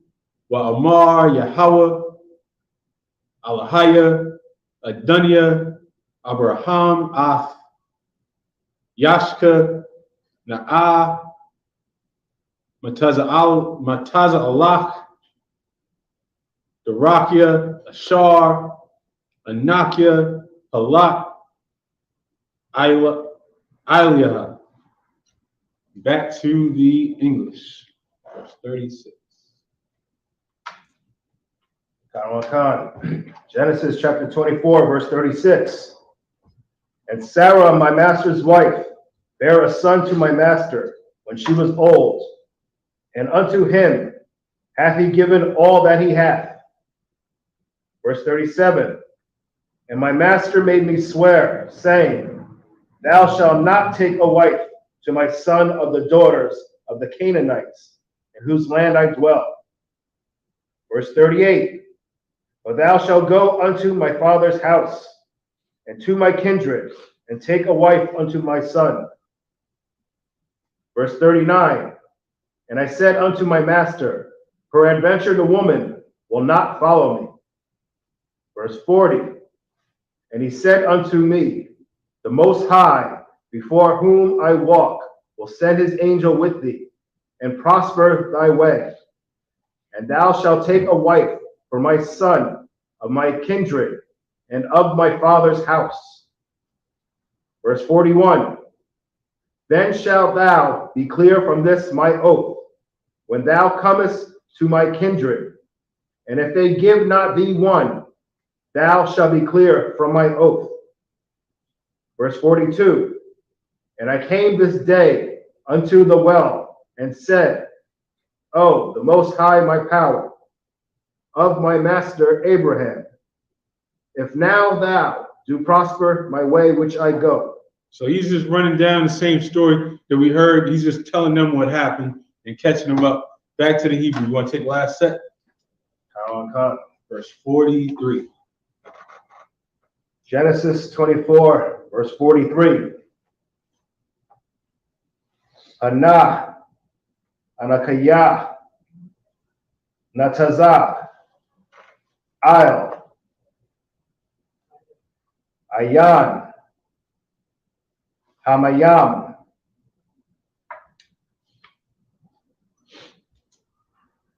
Speaker 1: Wa'amar, Yahweh, Alahaya, Adunya, Abraham, Ath, Yashka, Na'ah, Mataza Allah, Darakia, Ashar, Anakia, Halak, Ilya. Back to the English, verse 36.
Speaker 2: Genesis chapter 24, verse 36. And Sarah, my master's wife, bare a son to my master when she was old, and unto him hath he given all that he hath. Verse 37. And my master made me swear, saying, Thou shalt not take a wife to my son of the daughters of the Canaanites, in whose land I dwell. Verse 38. But thou shalt go unto my father's house, and to my kindred, and take a wife unto my son. Verse 39. And I said unto my master, Peradventure the woman will not follow me. Verse 40. And he said unto me, The Most High, before whom I walk, will send his angel with thee, and prosper thy way. And thou shalt take a wife for my son of my kindred and of my father's house. Verse 41. Then shalt thou be clear from this my oath, when thou comest to my kindred, and if they give not thee one, thou shalt be clear from my oath. Verse 42. And I came this day unto the well, and said, O, the Most High, my power, of my master Abraham, if now thou do prosper my way which I go.
Speaker 1: So he's just running down the same story that we heard. He's just telling them what happened and catching them up. Back to the Hebrew. You want to take the last set? Verse 43.
Speaker 2: Genesis 24, verse 43. Anah, Anakayah, Natazah, Il, Ayan, Hamayam,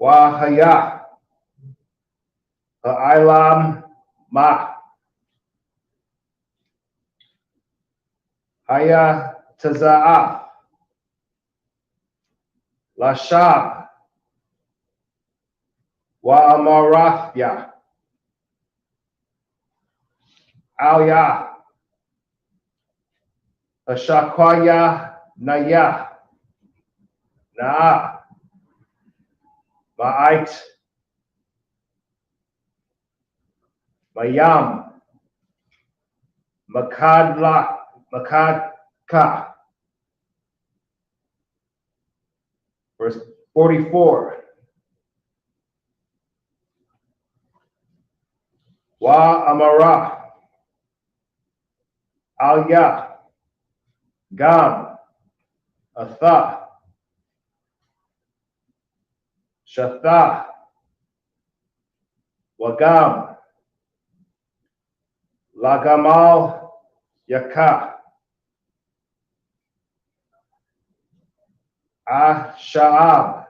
Speaker 2: Wahayah, Ha'ilam, Ma, Haya Taza'ah, Lashab, Wa'amarathya, Alya, Ashakwaya Naya, Na'ah, Ma'ait, Mayam, Makadla, Makadka. Verse 44. Wa Amara, Alya, Gam, Atha, Shatha, Wagam, Lagamal, Yaka, Asha'ab,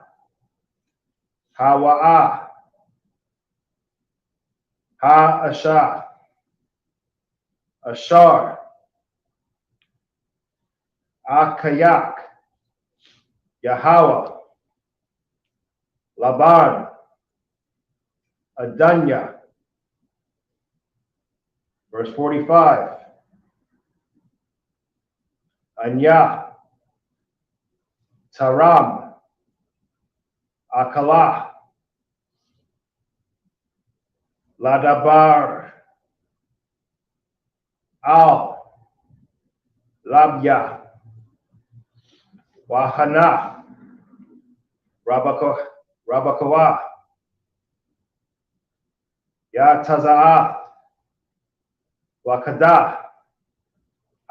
Speaker 2: Hawa'ah, Ha'asha, Ashar, Akayak, Yahweh, Laban, Adanya. Verse 45. Anya, Taram, Akalah, Ladabar, Al, Labya, Wahana, Rabakawa, Yataza'ah, Wakada,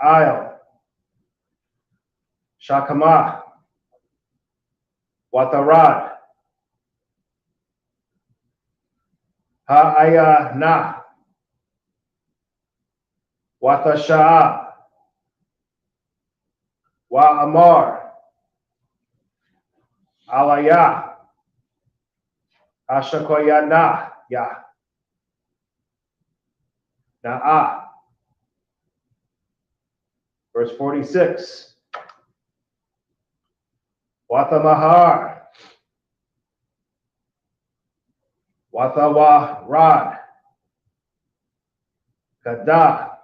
Speaker 2: Ail, Shakama, Watarad, Ha'ayana, Watasha'a, Wa'amar, Alaya, Ashakoyana, Ya, Na'a. Verse 46. Watamahar, Watawarad, Kada,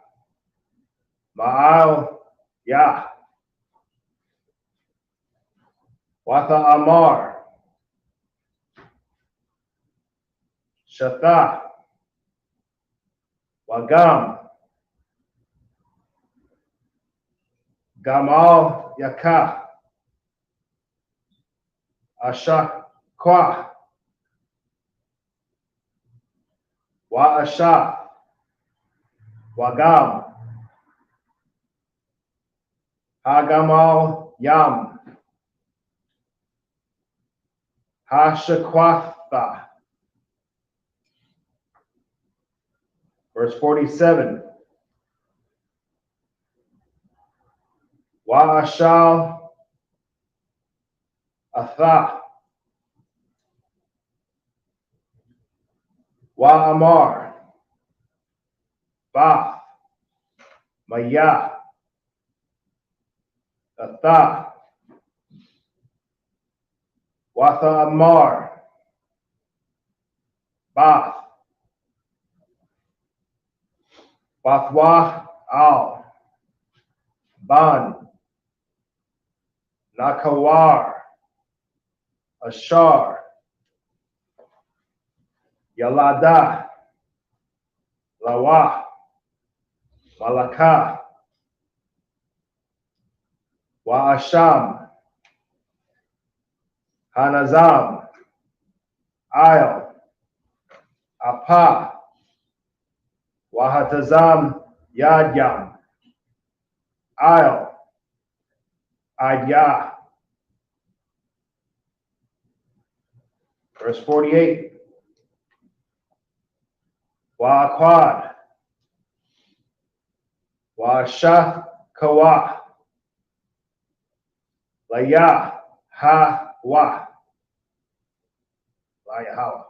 Speaker 2: Ma'al, Ya, Wata Amar, Shatha, Wagam, Gamal Yaka, Ashakwa, Wa'asha, Wagam, Hagamal Yam, Hashakwatha. Verse 47. Wa'ashal Atha, Wa'amar, Bath, Maya, Atha, Watha Amar, Bath, Bathwa Al, Ban, Nakawar, Ashar, Yalada, Lawa, Malaka, Wa'asham, Hanazam, Ail, Apa, Wahatazam, Yadyam, Ail, Adya. Verse 48. Wa'akwad, Wa'ashah Kawa, Laya Ha Wa, Laya Hawa,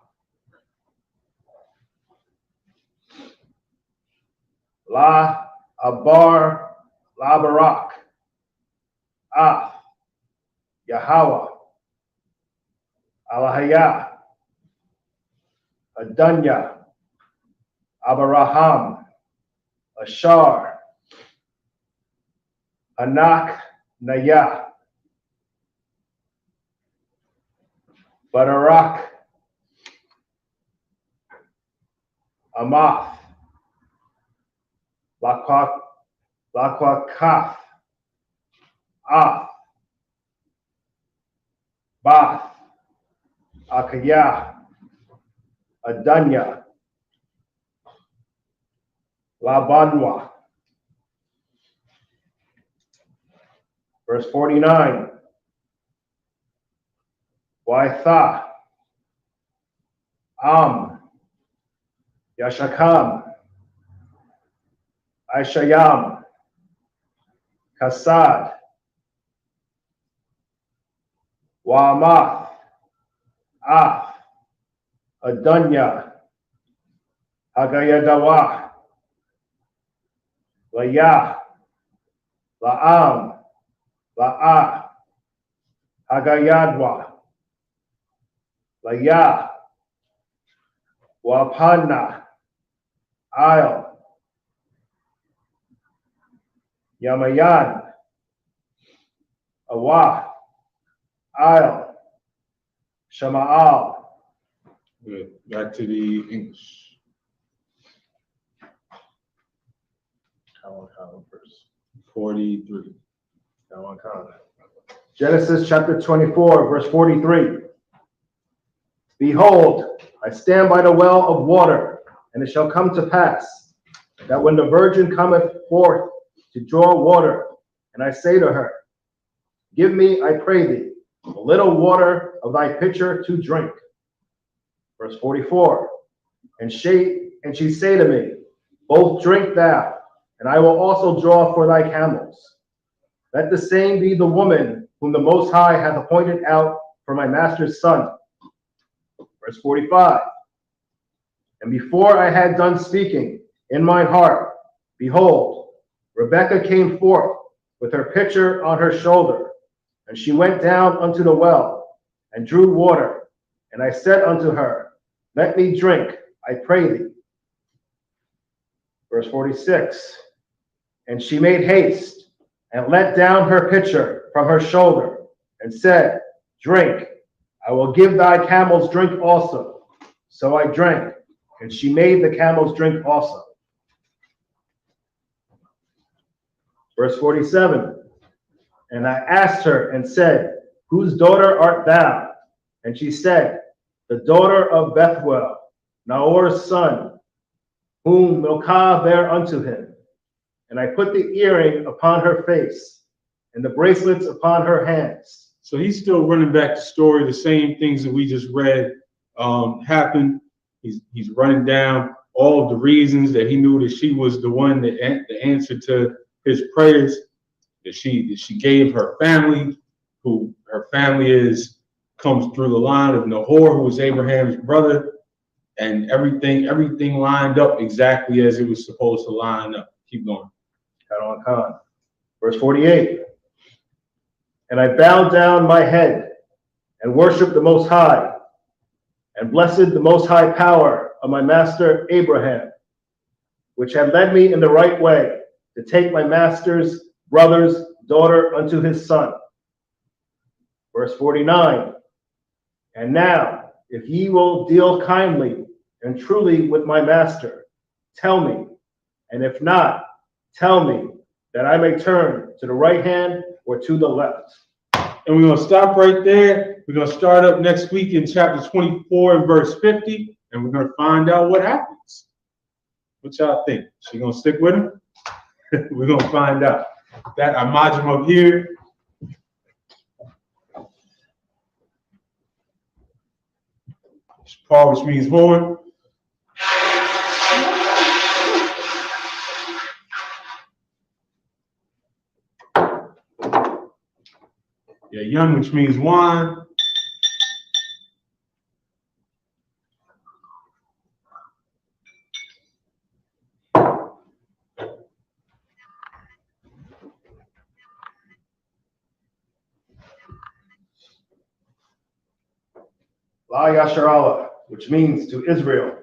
Speaker 2: La Abar Labarak, Ah Yahweh, Alahaya, Adanya, Abraham, Ashar, Anak Naya, Badarak, Amath, Lakwakath, Ah, Bath, Akaya, Adanya, Labanwa. Verse 49. Waitha, Am, Yashakam, Aishayam, Kasad, Wa'amath, Af, Adunya, Hagayadawa, Layah, La'am, La'ah, Hagayadwa, Layah, Wapana, Il, Yamayan, Awah, Il, Shama'al.
Speaker 1: Good. Back to the English. Verse 43.
Speaker 2: Genesis chapter 24, verse 43. Behold, I stand by the well of water, and it shall come to pass that when the virgin cometh forth to draw water, and I say to her, give me, I pray thee, a little water of thy pitcher to drink. Verse 44. And she say to me, both drink thou, and I will also draw for thy camels. Let the same be the woman whom the Most High hath appointed out for my master's son. Verse 45. And before I had done speaking in mine heart, behold, Rebekah came forth with her pitcher on her shoulder, and she went down unto the well and drew water. And I said unto her, let me drink, I pray thee. Verse 46. And she made haste and let down her pitcher from her shoulder and said, drink, I will give thy camels drink also. So I drank, and she made the camels drink also. Verse 47. And I asked her and said, whose daughter art thou? And she said, the daughter of Bethuel, Naor's son, whom Milcah bare unto him. And I put the earring upon her face, and the bracelets upon her hands.
Speaker 1: So he's still running back the story. The same things that we just read happened. He's running down all of the reasons that he knew that she was the one that the answer to his prayers. That she gave her family, who her family comes through the line of Nahor, who was Abraham's brother, and everything lined up exactly as it was supposed to line up. Keep going.
Speaker 2: Verse 48. And I bowed down my head and worshiped the Most High, and blessed the Most High power of my master Abraham, which had led me in the right way to take my master's brother's daughter unto his son. Verse 49. And now, if ye will deal kindly and truly with my master, tell me, and if not, tell me, that I may turn to the right hand or to the left.
Speaker 1: And we're going to stop right there. We're going to start up next week in chapter 24 and verse 50, and we're going to find out what happens. What y'all think? She going to stick with him? We're going to find out. That Imagine up here. Paul, which means horn. Yeah, young, which means wine.
Speaker 2: La Yasharallah, which means to Israel.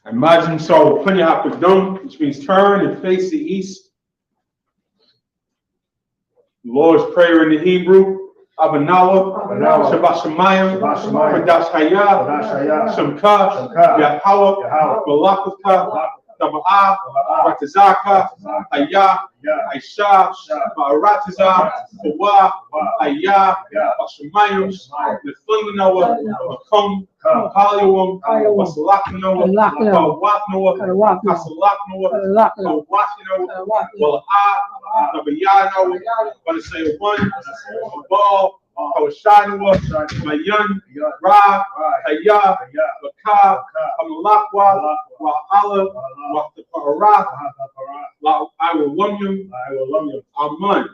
Speaker 1: Imagine so Punya Hapadum, which means turn and face the east. The Lord's Prayer in the Hebrew. Abanawa, Shabbat Shemayim, Kodash Hayah, Shemka, Yahweh, Malakaka, Taba'ah, Ratazaka, Hayah, Aisha, Ba'aratazah, Hawa, Hayah, Bashemayim, Nefilinoah, Makom, Kaliwam, Wasalakanoah, Kawaknoah, Kasalaknoah, Kawaknoah, Wala'ah, Nabayanoah, want to say one, a ball, Hawashadua, Mayan, Ra, Hayah, Bakah, Amalakwa, Wa'ala, Wa'tapara, I will love you, Aman.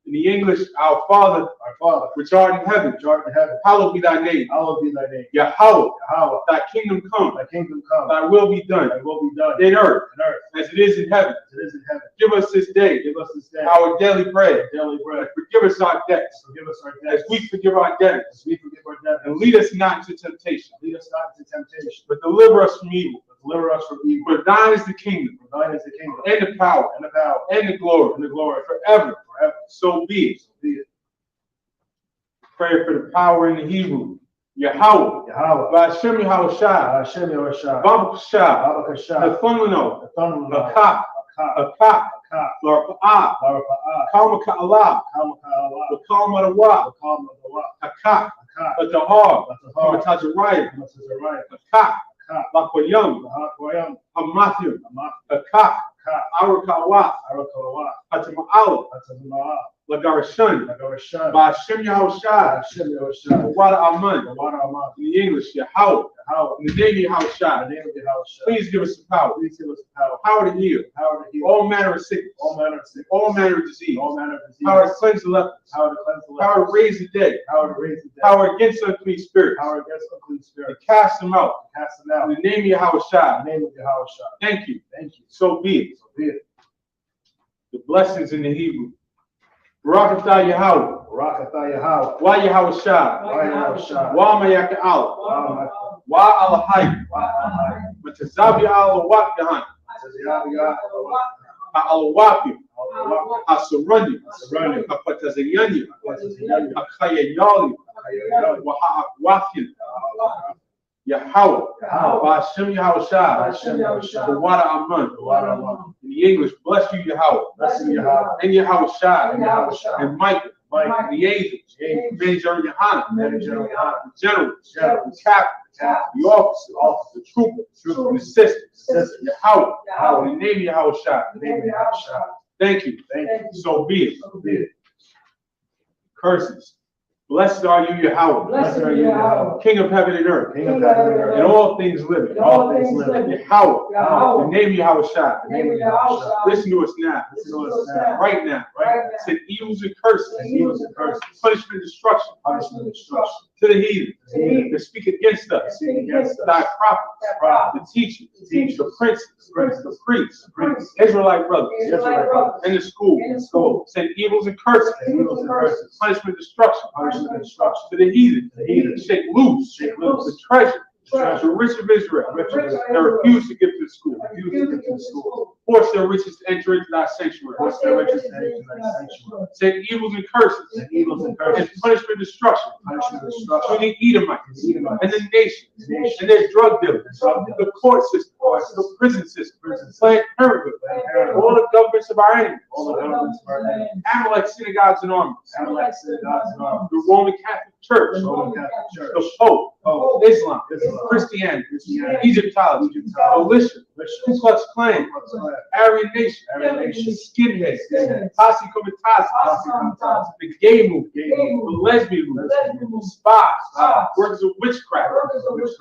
Speaker 1: In the English, our Father, which art in heaven, hallowed be thy name. Yahweh, thy kingdom come, thy will be done, in earth, as it is in heaven. Give us this day our daily bread. Forgive us our debts, as we forgive our debtors. And lead us not into temptation, but deliver us from evil. For thine is the kingdom, and the power, and the glory, forever. So be it. Pray for the power in the Hebrew. Yahweh. Vashem Yahushua. Babakashah. Nathunano. Akak. Larpa'ah. Kalmaka Allah. Kalmadawa. Akak. Atahar. Matazariah. Akak. Lakoyam. Hamathim. Akak. Arakawa. Hatama'ala. Lagarashan. Ba'ashem Yahushua. Wada Aman. In the English, Yahweh. In the name of Yahushua. Please give us the power. Power to heal. All manner of sickness. All manner of disease. Power to cleanse the lepers. Power to raise the dead. Power against unclean spirits. And cast them out. In the name of Yahushua. Thank you. So be it. The blessings in the Hebrew. Barakatah Yahweh. Wa Yahushua. Wa Mayaka'al. Wa Alahai. Matazabi Alawakdahan. Alawaki. Asurani. Apatazayani. Akayayali. Waha'akwafin. Yahweh. Ba'ashem Yahushua. Wada Aman. In the English, bless you, Yahweh. And Yahushua. And Michael. The angels. Major Yohana. The generals. The captains. The officers. The troopers. The assistants. Yahweh. In the name of Yahushua. Thank you. So be it. Curses. Blessed are you, Yahweh. King of heaven and earth. And all things living. Yahweh. The name of Yahushua. Listen to us now. Right now. Send evils and curses. Punishment and destruction. To the heathen. That speak against us. Thy prophets. The teachers. The princes. The priests. Israelite brothers. And the school. Send evils and curses. Punishment and destruction. To the heathen. Shake loose. The treasure. The rich of Israel. They refuse to give to the school. Force their riches to enter into thy sanctuary. Send evils and curses. And punishment and destruction. To the Edomites. And the nations. And their drug dealers. The court system. The prison system. Planned Parenthood. All the governments of our enemies. Amalek synagogues and armies. The Roman Catholic Church. The Pope. Islam. Christianity. Egyptology. Militia. Ku Klux Klan. Aryan Nation. Skinheads. Posse Comitatus. The gay movement. The lesbian movement. Spies. Workers of witchcraft.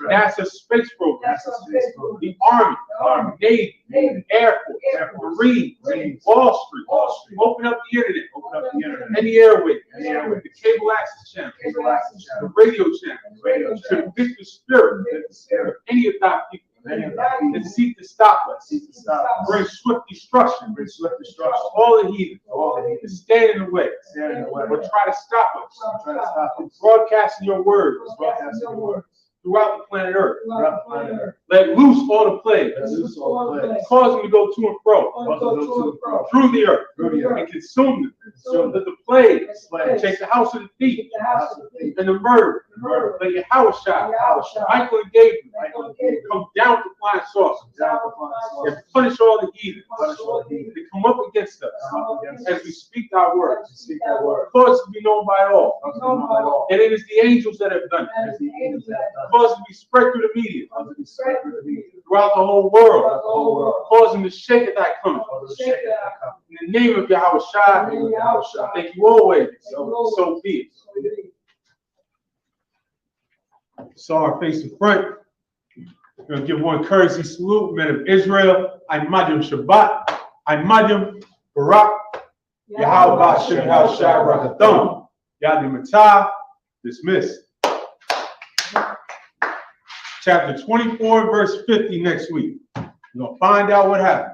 Speaker 1: NASA space program. The Army. Navy. Air Force. Marines. Wall Street. Open up the internet. And the airways. The cable access channel. The radio channel. To convict the spirit of any of thy people. And seek to stop us. Bring swift destruction. All the heathen. And stand in the way. Or try to stop us. Broadcasting your words. Throughout the planet Earth. Let loose all the plagues. Cause them to go to and fro. Through the earth. And consume them. Let the plague take the house of the thief. And the murder. Let Yahushua. Michael and Gabriel. Come down to flying saucers. And punish all the heathen. They come up against us. As we speak our words. Cause it to be known by all. And it is the angels that have done it. Cause it to be spread through the media. Throughout the whole world. Cause them to shake at thy coming. In the name of Yahushua. Thank you always. So be it. Saw her face in front. We're going to give one courtesy salute, men of Israel. Imadim Shabbat. Imadim Barak. Yahweh Bashem Hashai Rakathon. Yadim Matah. Dismissed. Chapter 24, verse 50 next week. We're going to find out what happened.